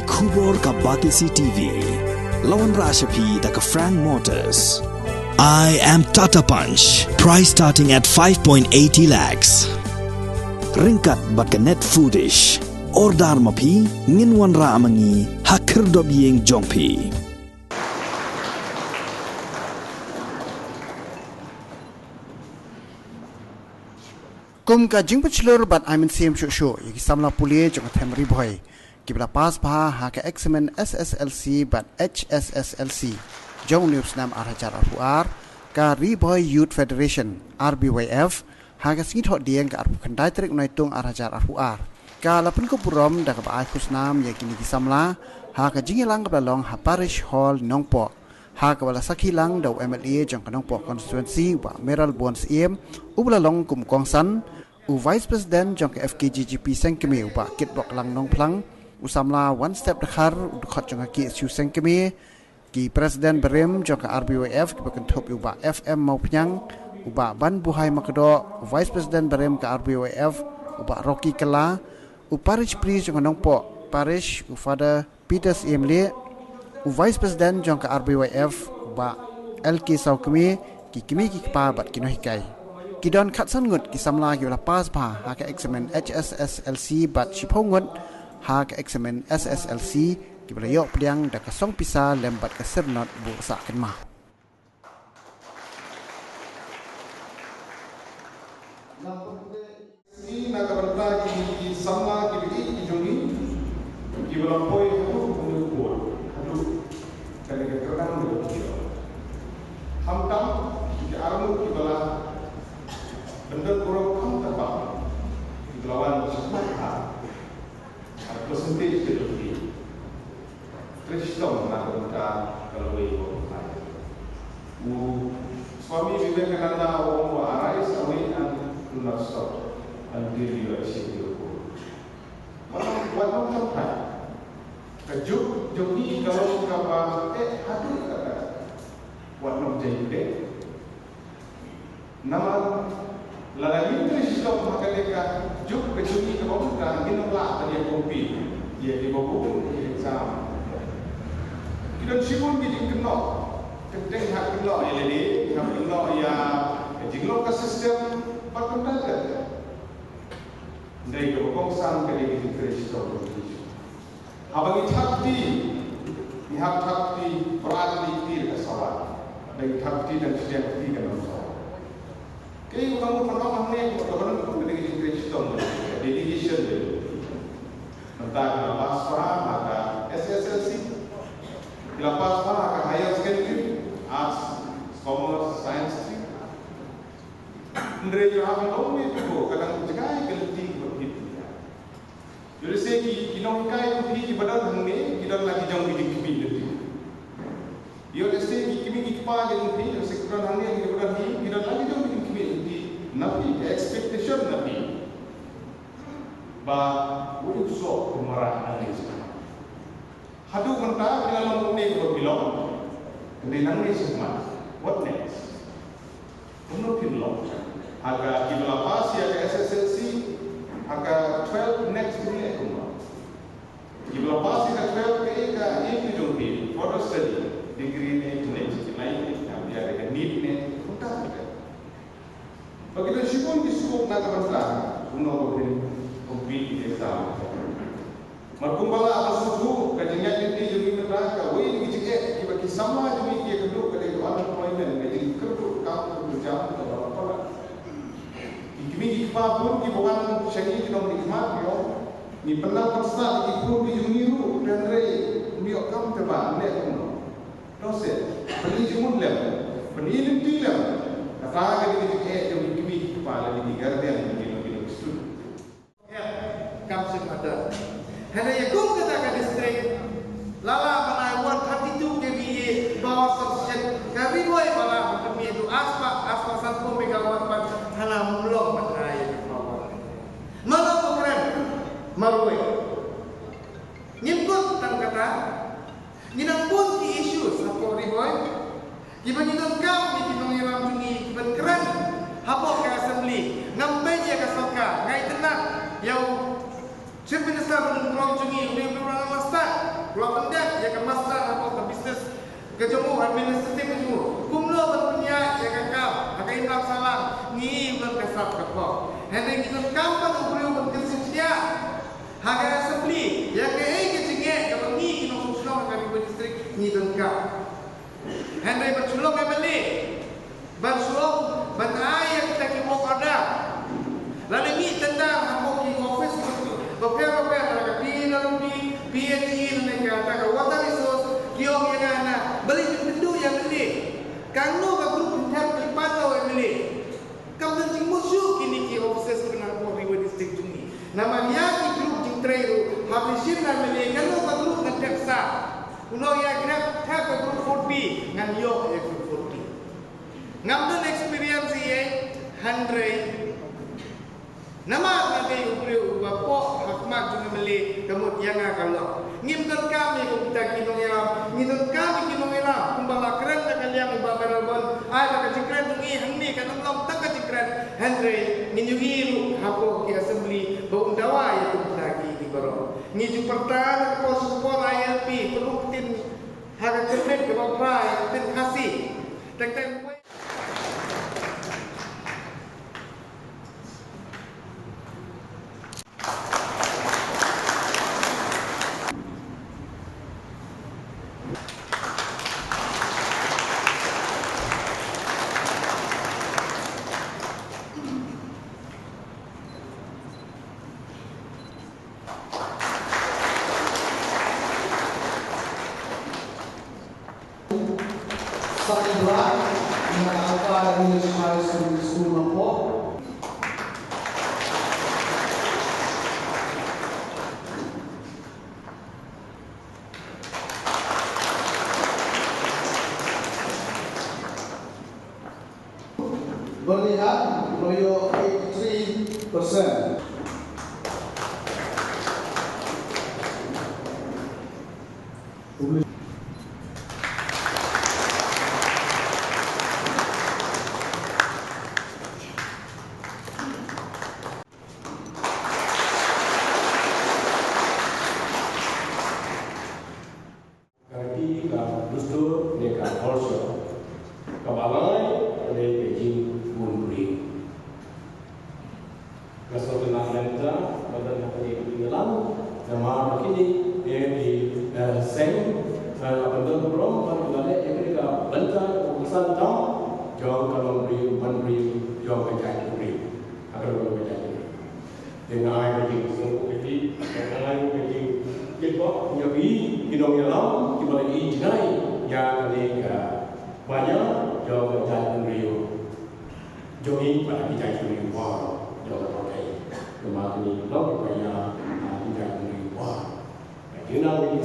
Kubor ka Batisi TV. Lawan Rashapi da ka Frank Motors. I am Tata Punch. Price starting at 5.80 lakhs. Ringkat bat ka Net Foodish. Ordar mapi nginwan ra amangi hakir dob yeng jongpi. Kum ka jing pachlur bat I'm in same show yaki samla pulie jong temri boy kibla pas pa ha ka examen SSLC bat HSSLC jong news nam arhajar arpuar ka Riboy Youth Federation RBYF ha ka singit hot dieng ka arpu khandai trik nai tung arhajar arpuar ka lapun ko purom da ka ba khusnam yaki ni samla ha ka jing lang ka long ha parish hall nongpo ha ka wala sakhilang do MLA jong kanong po constituency wa Meral Bons em ubla long kum kongsan u vice president jong FKGGP sengkeme ba kit bok lang nong plang usamla one step dakhar u khot jong ki su sengkeme ki president berem jong RBWF ki bakan thop u ba FM mau pnyang u ba ban buhai makdo vice president berem ka RBWF u ba Rocky Kala u parish priest jong nong po parish u father Peters Emle u vice president jong ka RBWF ba LK Saukme ki kimi ki pa bat kino hikai ki don khat san ngut ki samla ki la pas pa ha ka examen HSSLC bat shipong ngut ha ka examen SSLC ki bla yok pdiang da ka song pisa lembat ka sernot bu sa ken ma ni na ka banta ki samla ki bi ki jongi ki bla poi ko ko hadu kali ka kan do ki ham tam ki aramu ki bala benda kurang kam terbang lawan semua percentage ke lebih Krishna nak berkata kalau ibu suami Vivekananda orang arais awin and lunasau and diri asyik mana buat apa kejuk jogi kalau kapa hadu kata buat nom jadi nama lalagi Krishna makaleka juk kejuni ke bawah dan ginamlah tadi kopi dia di bawah exam kita sibuk di kenal keteng hak kenal ini hak kenal ya jinglo ke sistem berkontak dari kebongsan ke di Krishna abangithakti ihak thakti berarti tir kesawat dari thakti dan sejati kan kaya kamu pernah ni orang pun dengan Kristen dedication dia tentang pasra maka SSLC lepas maka higher secondary arts commerce science ndre yo haben omni ko kadang jagai kelti begitu jadi segi kinong kai tu badal hangni kidal lagi jang bidik kibin detu yo segi kimi kipa jadi ni sekran hangni yang badal ni kidal lagi jang bidik nabi expectation nabi ba uso marah nangis hadu mentah dalam umne ko bilong kene nangis semua what next umno pilong aga kibla pas ya SSLC aga 12 next ni ko kibla pas ya 12 ke ka ini jombi for study degree ni next lain ni ada need ni utah begitu sipun di skop nak bersalah, uno boleh compete exam. Merkumbala apa suhu kajian ini jadi mereka, wih ini juga kita sama jadi kita kedua kali itu unemployment, jadi kerja kamu berjam atau apa? Ikimi kita pun kita bukan syariah kita menikmat yo, ni pernah pasal kita pun dijuniru dan rei, ni kamu terbang ni kamu, dosen, beli jumun lem, beli lim lem. Kata kita yang ikimi kepala di garden yang studi. Ya, kamu ada. Hanya yang kau katakan distrik, lala mana 132 kVA power substation, kami boleh malah kami itu aspa 1 megawatt pan hana mulong matrai power. Mana program marui. Nyimkut tang kata, nyinampun di isu sapo riboy. Kiban itu kau ni kiban yang tungi kiban keren, hapok ke assembly, ngampai je ke soka, ngai tenang, yang chief minister beruntung tungi, dia beruntung master, kejemu administratif kejemu kumlo berpunya ya kakak akai imam salam ni belum kasar kapok hendak kita kampung ubrio berkesusia haga assembly ya ke kecingnya kalau ni kita muslim kami distrik ni dengkap hendak bersulung kembali bersulung benaya kita kibok ada lalu ni tentang hamok di office beberapa mereka PLB PHE mereka kata water resource kiong yang ana beli pintu yang beli kanu ka grup intern dipantau yang beli kamu jing musuh kini ki offices kena ko riwa district jungi nama dia ki grup jing trairu habisin na beli kanu ka grup ngeteksa uno ya kira ta ka grup 40 ngan yo ya grup 40 ngamdon experience ye 100 nama nanti ubri bapo hakmat juga beli kemudian kalau ngimkan kami kita kinong elam ngimkan kami kinong elam kumbala keren nak kalian ubah berabon ada kecikren tungi hangni kanong long tak kecikren Henry nginyuhiru hapo ki assembly bau dawa ya lagi di baro ngiju pertahanan pos support ILP perlu tin harga kernet ke bawah tin kasih tek-tek Satu dua, dengan apa dari school mampu. Berlihat, royo 83%. Jogi pada bijak suri wah, jauh pakai. Kemudian ini log banyak bijak suri wah. Kita nak ini